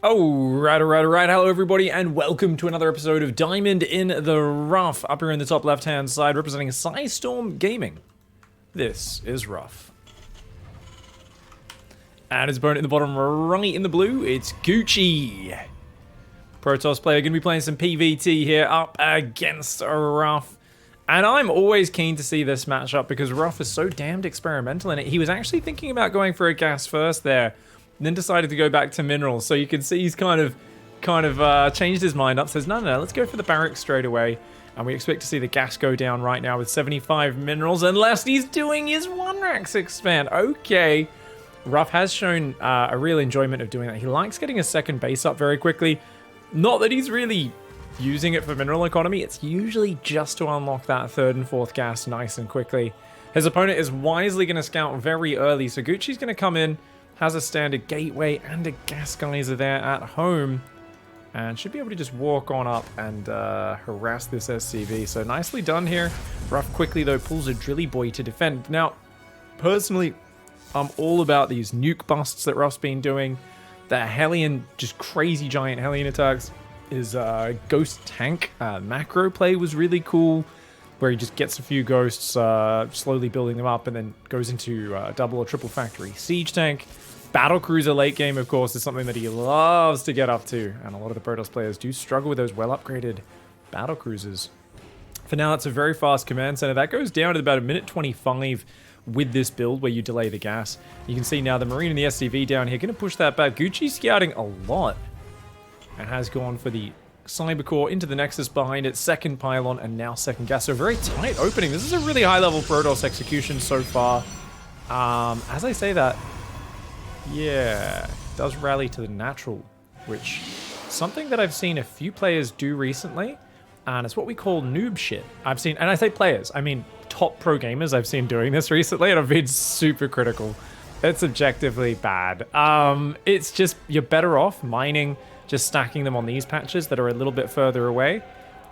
Alright. Hello, everybody, and welcome to another episode of Diamond in the Ruff. Up here in the top left-hand side, representing Storm Gaming. This is Ruff. And his opponent in the bottom right in the blue, it's Gucci. Protoss player going to be playing some PvT here up against Ruff. And I'm always keen to see this matchup because Ruff is so damned experimental in it. He was actually thinking about going for a gas first there, and then decided to go back to minerals. So you can see he's kind of changed his mind up, says, no, let's go for the barracks straight away. And we expect to see the gas go down right now with 75 minerals, unless he's doing his 1-rax expand. Okay. Ruff has shown a real enjoyment of doing that. He likes getting a second base up very quickly. Not that he's really using it for mineral economy. It's usually just to unlock that third and fourth gas nice and quickly. His opponent is wisely going to scout very early, so Gucci's going to come in, has a standard gateway and a gas geyser there at home, and should be able to just walk on up and harass this SCV. So nicely done here. Ruff quickly, though, pulls a Drilly Boy to defend. Now, personally, I'm all about these nuke busts that Ruff's been doing. The Hellion, just crazy giant Hellion attacks. His Ghost Tank macro play was really cool, where he just gets a few ghosts, slowly building them up, and then goes into double or triple factory siege tank. Battle Cruiser late game, of course, is something that he loves to get up to, and a lot of the Protoss players do struggle with those well-upgraded Battle Cruisers. For now, it's a very fast command center. That goes down to about a minute 25 with this build, where you delay the gas. You can see now the Marine and the SCV down here going to push that back. Gucci's scouting a lot, and has gone for the Cyber Core into the Nexus behind it, second pylon, and now second gas. So very tight opening. This is a really high-level Protoss execution so far. As I say that, yeah, it does rally to the natural, which is something that I've seen a few players do recently, and it's what we call noob shit. I've seen, and I say players, I mean top pro gamers I've seen doing this recently, and I've been super critical. It's objectively bad. It's just, you're better off mining, just stacking them on these patches that are a little bit further away,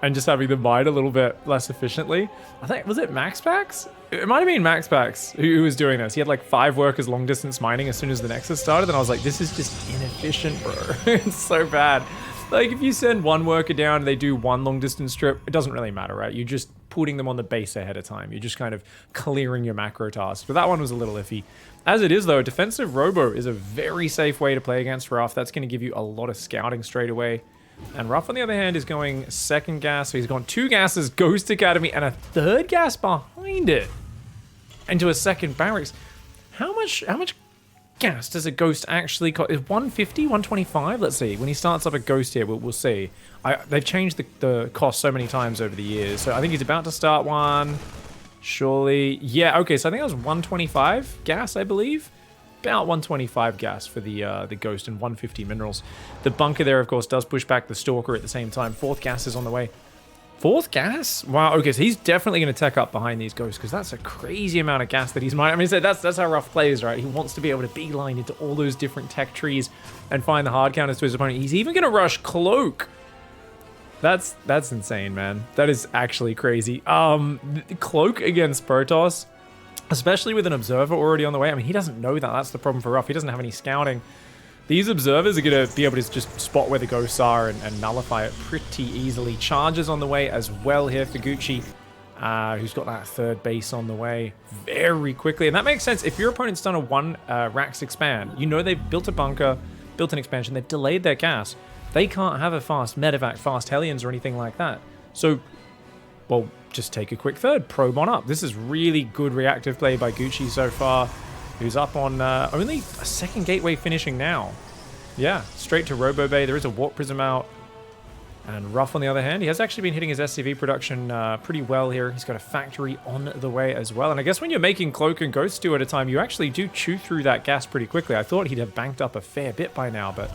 and just having them mine a little bit less efficiently. I think, was it MaxPax? It might have been MaxPax who was doing this. He had like 5 workers long distance mining as soon as the Nexus started, and I was like, this is just inefficient, bro. It's so bad. Like, if you send 1 worker down and they do 1 long distance strip, it doesn't really matter, right? You're just putting them on the base ahead of time. You're just kind of clearing your macro tasks. But that one was a little iffy. As it is, though, defensive robo is a very safe way to play against Ruff. That's going to give you a lot of scouting straight away. And Ruff, on the other hand, is going second gas. So he's gone 2 gases, Ghost Academy, and a third gas behind it into a second barracks. How much gas does a Ghost actually cost? Is 150, 125? Let's see. When he starts up a Ghost here, we'll see. They've changed the cost so many times over the years. So I think he's about to start one. Surely. Yeah, okay. So I think that was 125 gas, I believe. About 125 gas for the Ghost and 150 minerals. The bunker there, of course, does push back the Stalker at the same time. 4th gas is on the way. 4th gas? Wow, okay, so he's definitely going to tech up behind these Ghosts, because that's a crazy amount of gas that he's mining. I mean, that's how Ruff plays, right? He wants to be able to beeline into all those different tech trees and find the hard counters to his opponent. He's even going to rush Cloak. That's insane, man. That is actually crazy. Cloak against Protoss, especially with an Observer already on the way. I mean, he doesn't know that. That's the problem for Ruff. He doesn't have any scouting. These Observers are going to be able to just spot where the Ghosts are and nullify it pretty easily. Charges on the way as well here for Gucci, who's got that third base on the way very quickly. And that makes sense. If your opponent's done a 1-rax expand, you know they've built a bunker, built an expansion, they've delayed their gas. They can't have a fast medevac, fast Hellions or anything like that. So, well, just take a quick third, probe on up. This is really good reactive play by Gucci so far, who's up on only a second gateway finishing now. Yeah, straight to Robo Bay. There is a Warp Prism out. And Ruff, on the other hand, he has actually been hitting his SCV production pretty well here. He's got a factory on the way as well. And I guess when you're making Cloak and Ghost 2 at a time, you actually do chew through that gas pretty quickly. I thought he'd have banked up a fair bit by now, but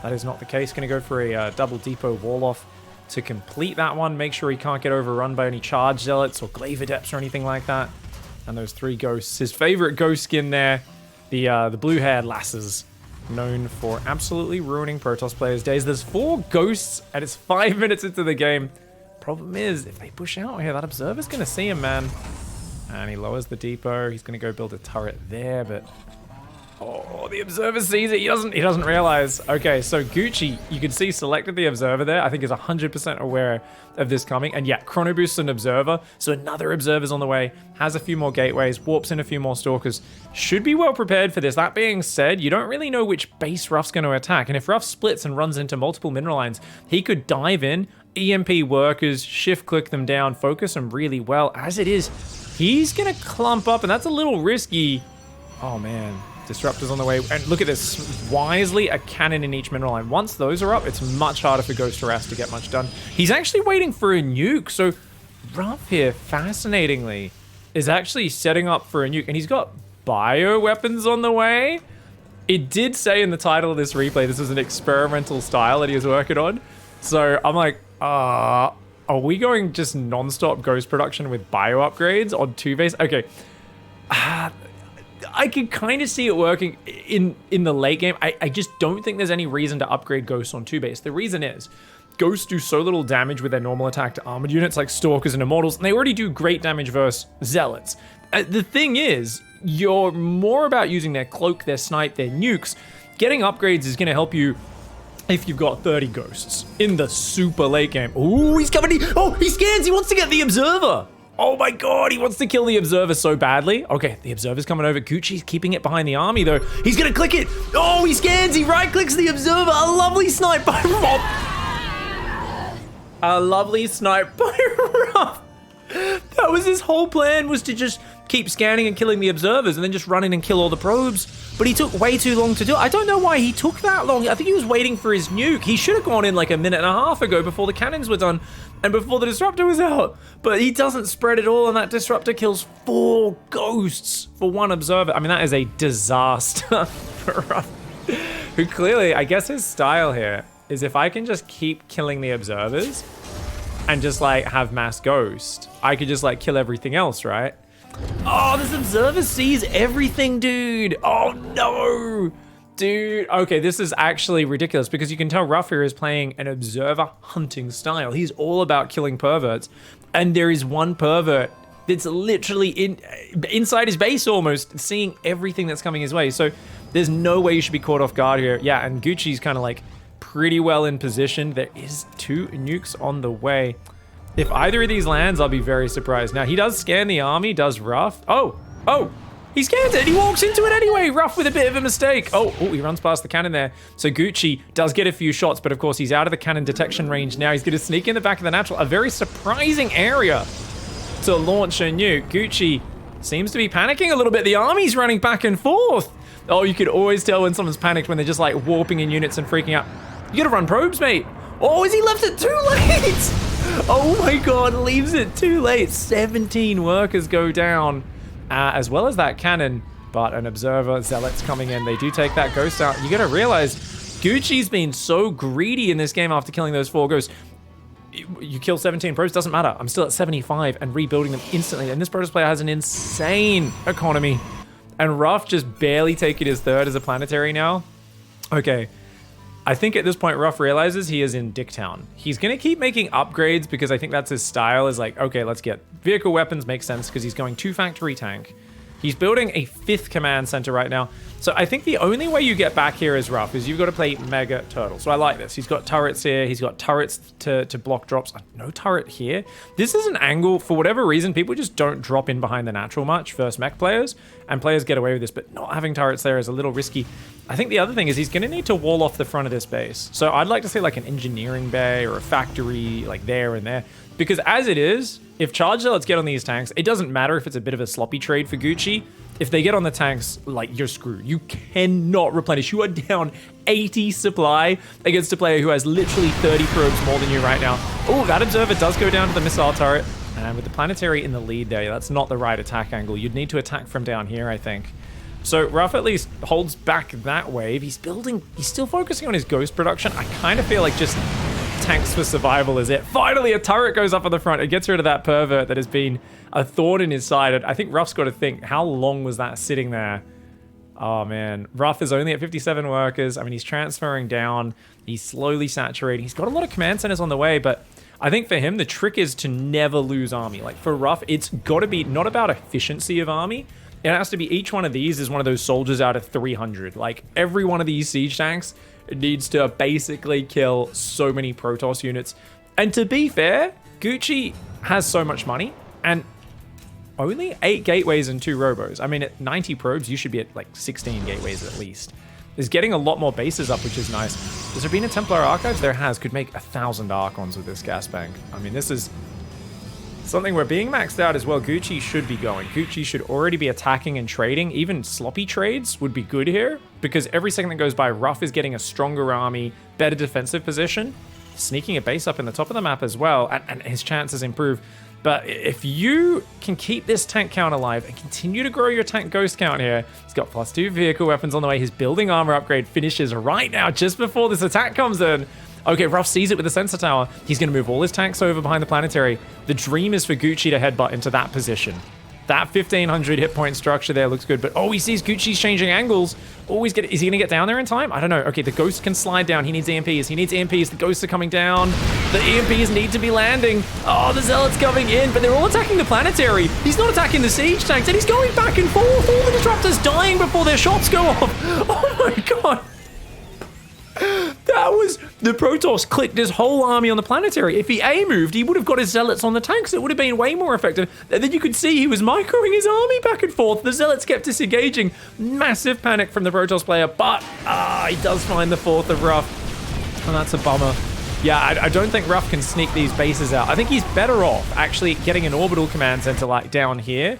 that is not the case. Going to go for a double depot wall off to complete that one. Make sure he can't get overrun by any charge zealots or glaive adepts or anything like that. And those 3 ghosts. His favorite ghost skin there, the blue-haired lasses, known for absolutely ruining Protoss players' days. There's 4 ghosts, and it's 5 minutes into the game. Problem is, if they push out here, that Observer's going to see him, man. And he lowers the depot. He's going to go build a turret there, but Oh, the observer sees it. He doesn't realize. Okay, so Gucci, you can see selected the observer there. I think is 100% aware of this coming. And yeah, chrono boosts an observer. So another observer's on the way. Has a few more gateways. Warps in a few more stalkers. Should be well prepared for this. That being said, you don't really know which base Ruff's going to attack. And if Ruff splits and runs into multiple mineral lines, he could dive in, EMP workers, shift click them down, focus them really well. As it is, he's going to clump up, and that's a little risky. Oh, man. Disruptors on the way. And look at this. Wisely, a cannon in each mineral line. Once those are up, it's much harder for Ghost Harass to get much done. He's actually waiting for a nuke. So Ruff here, fascinatingly, is actually setting up for a nuke. And he's got bio weapons on the way. It did say in the title of this replay, this is an experimental style that he was working on. So I'm like, are we going just non-stop Ghost production with bio upgrades on 2 base? Okay. I can kind of see it working in the late game. I just don't think there's any reason to upgrade Ghosts on 2 base. The reason is, Ghosts do so little damage with their normal attack to armored units like Stalkers and Immortals, and they already do great damage versus Zealots. The thing is, you're more about using their Cloak, their Snipe, their nukes. Getting upgrades is going to help you if you've got 30 Ghosts in the super late game. Ooh, he's coming. He scans. He wants to get the Observer. Oh my god, he wants to kill the Observer so badly. Okay, the Observer's coming over. Gucci's keeping it behind the army, though. He's gonna click it. Oh, he scans. He right-clicks the Observer. A lovely snipe by Ruff. A lovely snipe by Ruff. That was his whole plan, was to just keep scanning and killing the Observers and then just run in and kill all the probes. But he took way too long to do it. I don't know why he took that long. I think he was waiting for his nuke. He should have gone in like a minute and a half ago before the cannons were done and before the Disruptor was out. But he doesn't spread it all, and that Disruptor kills 4 Ghosts for 1 Observer. I mean, that is a disaster for Ruff, who clearly, I guess his style here is if I can just keep killing the Observers and just like have mass Ghost, I could just like kill everything else, right? Oh, this Observer sees everything, dude. Oh no, dude. Okay, this is actually ridiculous because you can tell Ruff here is playing an Observer hunting style. He's all about killing perverts. And there is one pervert that's literally inside his base almost, seeing everything that's coming his way. So there's no way you should be caught off guard here. Yeah, and Gucci's kind of like pretty well in position. There is 2 nukes on the way. If either of these lands, I'll be very surprised. Now, he does scan the army, does Ruff. Oh, he scans it. He walks into it anyway. Ruff with a bit of a mistake. Oh, he runs past the cannon there. So Gucci does get a few shots, but of course, he's out of the cannon detection range now. He's going to sneak in the back of the natural. A very surprising area to launch a nuke. Gucci seems to be panicking a little bit. The army's running back and forth. Oh, you could always tell when someone's panicked when they're just like warping in units and freaking out. You got to run probes, mate. Oh, has he left it too late? Oh my god, leaves it too late. 17 workers go down, as well as that cannon. But an Observer, Zealots coming in. They do take that Ghost out. You gotta realize, Gucci's been so greedy in this game after killing those 4 Ghosts. You kill 17 probes, doesn't matter. I'm still at 75 and rebuilding them instantly. And this Protoss player has an insane economy. And Ruff just barely taking his 3rd as a planetary now. Okay. I think at this point, Ruff realizes he is in Dicktown. He's going to keep making upgrades because I think that's his style, is like, okay, let's get vehicle weapons, makes sense because he's going 2 factory tank. He's building a 5th command center right now. So I think the only way you get back here as Ruff is you've got to play Mega Turtle. So I like this. He's got turrets here. He's got turrets to block drops. No turret here. This is an angle, for whatever reason, people just don't drop in behind the natural much, first mech players, and players get away with this, but not having turrets there is a little risky. I think the other thing is he's going to need to wall off the front of this base. So I'd like to see like an engineering bay or a factory like there and there. Because as it is, if Charge Zealots get on these tanks, it doesn't matter if it's a bit of a sloppy trade for Gucci. If they get on the tanks, like, you're screwed. You cannot replenish. You are down 80 supply against a player who has literally 30 probes more than you right now. Oh, that Observer does go down to the missile turret. And with the planetary in the lead there, that's not the right attack angle. You'd need to attack from down here, I think. So Ruff at least holds back that wave. He's still focusing on his Ghost production. I kind of feel like just tanks for survival is it. Finally, a turret goes up on the front. It gets rid of that pervert that has been a thorn in his side. I think Ruff's got to think, how long was that sitting there? Oh man, Ruff is only at 57 workers. I mean, he's transferring down. He's slowly saturating. He's got a lot of command centers on the way, but I think for him, the trick is to never lose army. Like for Ruff, it's got to be not about efficiency of army. it has to be each one of these is one of those soldiers out of 300. Like, every one of these siege tanks needs to basically kill so many Protoss units. And to be fair, Gucci has so much money, and only 8 gateways and 2 robos. I mean, at 90 probes, you should be at like 16 gateways at least. Is getting a lot more bases up, which is nice. Has there been a Templar Archives? There has. Could make 1,000 Archons with this gas bank. I mean, this is something where being maxed out as well. Gucci should be going. Gucci should already be attacking and trading. Even sloppy trades would be good here, because every second that goes by, Ruff is getting a stronger army, better defensive position, sneaking a base up in the top of the map as well, and his chances improve. But if you can keep this tank count alive and continue to grow your tank ghost count here, he's got +2 vehicle weapons on the way. His building armor upgrade finishes right now, just before this attack comes in. Okay, Ruff sees it with the sensor tower. He's going to move all his tanks over behind the planetary. The dream is for Gucci to headbutt into that position. That 1,500 hit point structure there looks good, but oh, he sees Gucci's changing angles. Is he going to get down there in time? I don't know. Okay, the ghost can slide down. He needs EMPs. He needs EMPs. The ghosts are coming down. The EMPs need to be landing. Oh, the zealots coming in, but they're all attacking the planetary. He's not attacking the siege tanks, and he's going back and forth. All the disruptors dying before their shots go off. Oh my god. That was... The Protoss clicked his whole army on the planetary. If he A-moved, he would have got his zealots on the tanks. It would have been way more effective. And then you could see he was microing his army back and forth. The zealots kept disengaging. Massive panic from the Protoss player, but he does find the 4th of Ruff. And that's a bummer. Yeah, I don't think Ruff can sneak these bases out. I think he's better off actually getting an orbital command center like down here,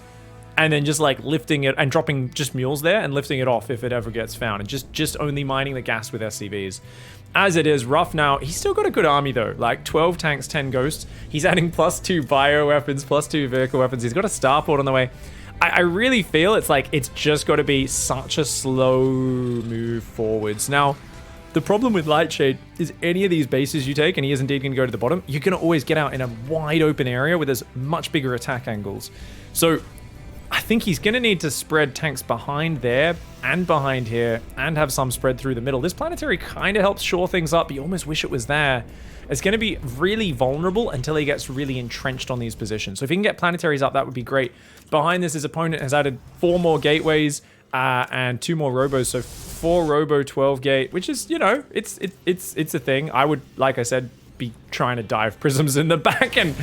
and then just like lifting it and dropping just mules there and lifting it off if it ever gets found, and just only mining the gas with SCVs. As it is, Ruff now, he's still got a good army though, like 12 tanks, 10 ghosts. He's adding +2 bio weapons, +2 vehicle weapons. He's got a starport on the way. I really feel it's like, it's just got to be such a slow move forwards. Now, the problem with Lightshade is any of these bases you take, and he is indeed going to go to the bottom, you're going to always get out in a wide open area where there's much bigger attack angles. So I think he's going to need to spread tanks behind there and behind here and have some spread through the middle. This planetary kind of helps shore things up. You almost wish it was there. It's going to be really vulnerable until he gets really entrenched on these positions. So if he can get planetaries up, that would be great. Behind this, his opponent has added 4 more gateways and 2 more robos. So 4 robo 12 gate, which is, you know, it's a thing. I would, like I said, be trying to dive prisms in the back and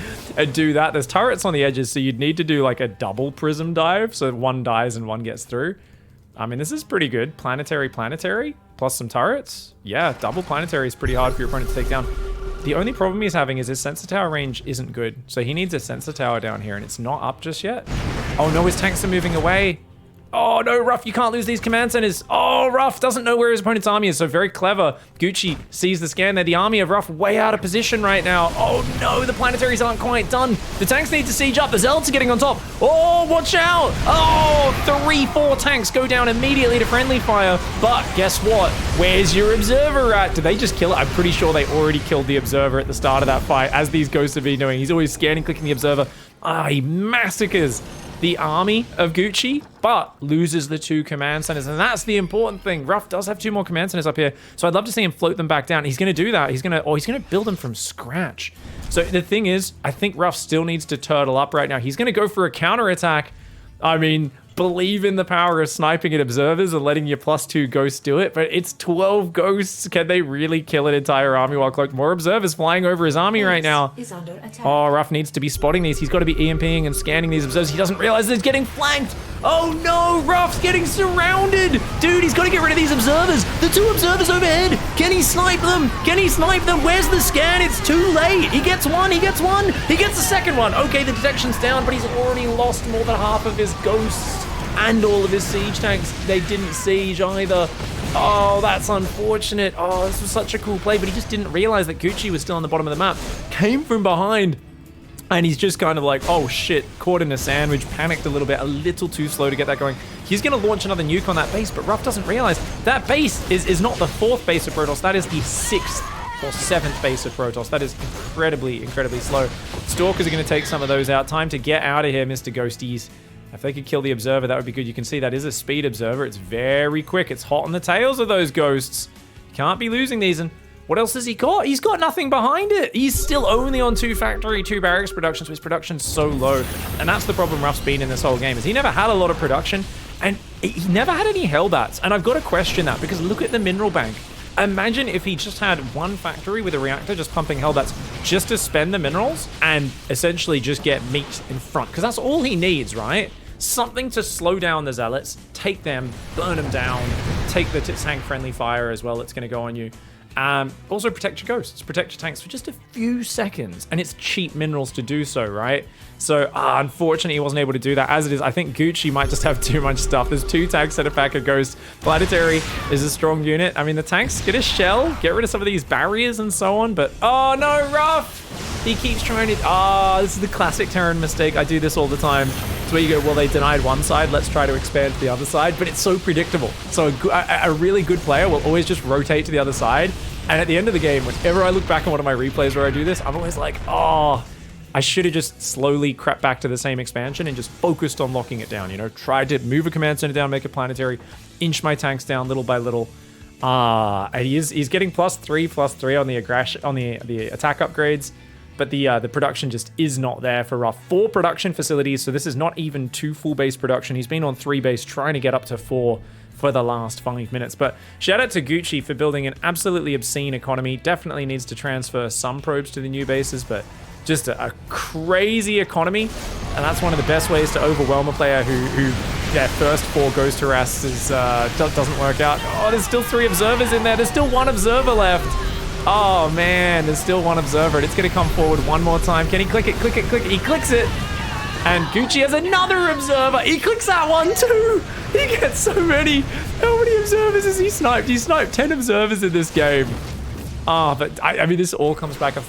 do that. There's turrets on the edges, so you'd need to do like a double prism dive, so one dies and one gets through. I mean, this is pretty good. Planetary, plus some turrets. Yeah, double planetary is pretty hard for your opponent to take down. The only problem he's having is his sensor tower range isn't good, so he needs a sensor tower down here, and it's not up just yet. Oh no, his tanks are moving away. Oh no, Ruff, you can't lose these command centers. Oh, Ruff doesn't know where his opponent's army is, so very clever. Gucci sees the scan there. The army of Ruff way out of position right now. Oh no, the planetaries aren't quite done. The tanks need to siege up. The zealots are getting on top. Oh, watch out. Oh, 3-4 tanks go down immediately to friendly fire. But guess what? Where's your observer at? Did they just kill it? I'm pretty sure they already killed the observer at the start of that fight, as these ghosts have been doing. He's always scanning, clicking the observer. He massacres the army of Gucci, but loses the 2 command centers, and that's the important thing. Ruff does have 2 more command centers up here, so I'd love to see him float them back down. He's going to do that. He's going to build them from scratch. So the thing is, I think Ruff still needs to turtle up right now. He's going to go for a counterattack. I mean, believe in the power of sniping at observers and letting your +2 ghosts do it, but it's 12 ghosts. Can they really kill an entire army while cloaked? More observers flying over his army right now. Is under attack. Oh, Ruff needs to be spotting these. He's got to be EMPing and scanning these observers. He doesn't realize that he's getting flanked. Oh no, Ruff's getting surrounded. Dude, he's got to get rid of these observers. The 2 observers overhead. Can he snipe them? Can he snipe them? Where's the scan? It's too late. He gets one. He gets one. He gets the second one. Okay, the detection's down, but he's already lost more than half of his ghosts. And all of his siege tanks, they didn't siege either. Oh, that's unfortunate. Oh, this was such a cool play, but he just didn't realize that Gucci was still on the bottom of the map. Came from behind, and he's just kind of like, oh shit, caught in a sandwich, panicked a little too slow to get that going. He's going to launch another nuke on that base, but Ruff doesn't realize that base is not the 4th base of Protoss. That is the 6th or 7th base of Protoss. That is incredibly slow. Stalkers are going to take some of those out. Time to get out of here, Mr. Ghosties. If they could kill the observer, that would be good. You can see that is a speed observer. It's very quick. It's hot on the tails of those ghosts. Can't be losing these. And What else has he got? He's got nothing behind it. He's still only on 2 factory, 2 barracks production, so his production's so low. And that's the problem Ruff's been in this whole game, is he never had a lot of production, and he never had any Hellbats. And I've got to question that, because look at the mineral bank. Imagine if he just had 1 factory with a reactor just pumping Hellbats just to spend the minerals and essentially just get meat in front, because that's all he needs, right? Something to slow down the Zealots, take them, burn them down, take the tank-friendly fire as well that's going to go on you. Also protect your ghosts, protect your tanks for just a few seconds, and it's cheap minerals to do so, right? So unfortunately he wasn't able to do that. As it is, I think Gucci might just have too much stuff. There's 2 tanks and a pack of ghosts. Planetary is a strong unit. I mean, the tanks get a shell, get rid of some of these barriers and so on, but oh no, Ruff! He keeps trying to, this is the classic Terran mistake. I do this all the time. It's where you go, well, they denied one side, let's try to expand to the other side, but it's so predictable. So a really good player will always just rotate to the other side. And at the end of the game, whenever I look back on one of my replays where I do this, I'm always like, oh, I should have just slowly crept back to the same expansion and just focused on locking it down, you know, tried to move a command center down, make it planetary, inch my tanks down little by little. And he's getting +3/+3 on the aggression, on the attack upgrades. But the production just is not there for Ruff. 4 production facilities, so this is not even 2 full base production. He's been on 3 base, trying to get up to 4 for the last 5 minutes. But shout out to Gucci for building an absolutely obscene economy. Definitely needs to transfer some probes to the new bases, but just a crazy economy. And that's one of the best ways to overwhelm a player who their first 4 ghost harasses doesn't work out. Oh, there's still 3 observers in there. There's still 1 observer left. Oh man, there's still 1 observer, and it's gonna come forward one more time. Can he click it, click it, click it? He clicks it. And Gucci has another observer. He clicks that one too. He gets so many. How many observers has he sniped? He sniped 10 observers in this game. But I mean, this all comes back off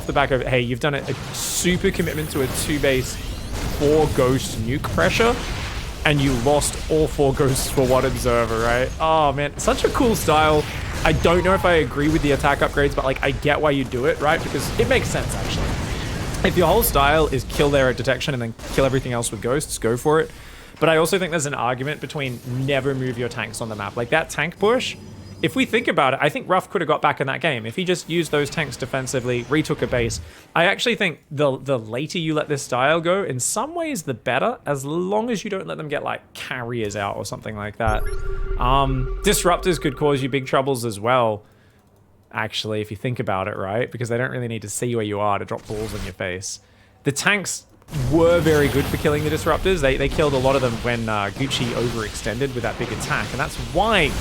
the back of, hey, you've done a super commitment to a 2 base 4 ghost nuke pressure, and you lost all 4 ghosts for 1 observer, right? Oh man, such a cool style. I don't know if I agree with the attack upgrades, but like I get why you do it, right? Because it makes sense actually. If your whole style is kill there at detection and then kill everything else with ghosts, go for it. But I also think there's an argument between never move your tanks on the map. Like that tank push, if we think about it, I think Ruff could have got back in that game. If he just used those tanks defensively, retook a base, I actually think the later you let this style go, in some ways the better, as long as you don't let them get like carriers out or something like that. Disruptors could cause you big troubles as well, actually, if you think about it, right? Because they don't really need to see where you are to drop balls in your face. The tanks were very good for killing the disruptors. They killed a lot of them when Gucci overextended with that big attack, and that's why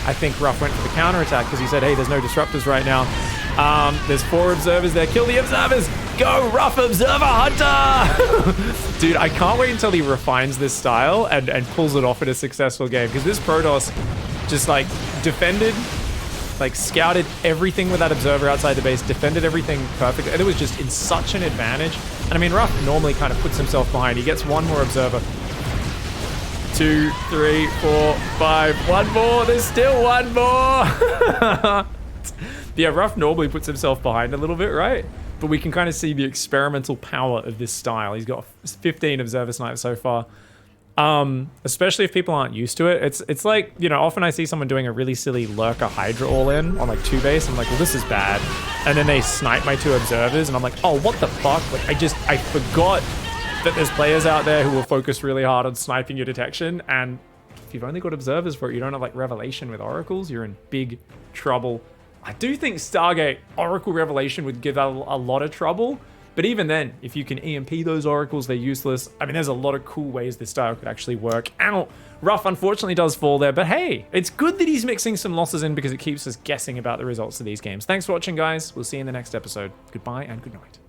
I think Ruff went for the counterattack, because he said, hey, there's no disruptors right now. There's 4 observers there. Kill the observers! Go, Ruff Observer Hunter! Dude, I can't wait until he refines this style and pulls it off in a successful game, because this Protoss just, like, defended, like, scouted everything with that observer outside the base, defended everything perfectly, and it was just in such an advantage. And I mean, Ruff normally kind of puts himself behind. He gets 1 more observer. 2, 3, 4, 5, 1 more. There's still 1 more. Yeah, Ruff normally puts himself behind a little bit, right? But we can kind of see the experimental power of this style. He's got 15 observer snipes so far. Especially if people aren't used to it. It's like, you know, often I see someone doing a really silly lurker Hydra all-in on like 2 base. I'm like, well, this is bad. And then they snipe my 2 observers, and I'm like, oh, what the fuck? Like, I forgot that there's players out there who will focus really hard on sniping your detection, and if you've only got observers for it, you don't have like Revelation with oracles, you're in big trouble. I do think Stargate Oracle Revelation would give out a lot of trouble, but even then, if you can EMP those oracles, they're useless. I mean, there's a lot of cool ways this style could actually work. Ow! Ruff unfortunately does fall there, but hey, it's good that he's mixing some losses in because it keeps us guessing about the results of these games. Thanks for watching, guys. We'll see you in the next episode. Goodbye and good night.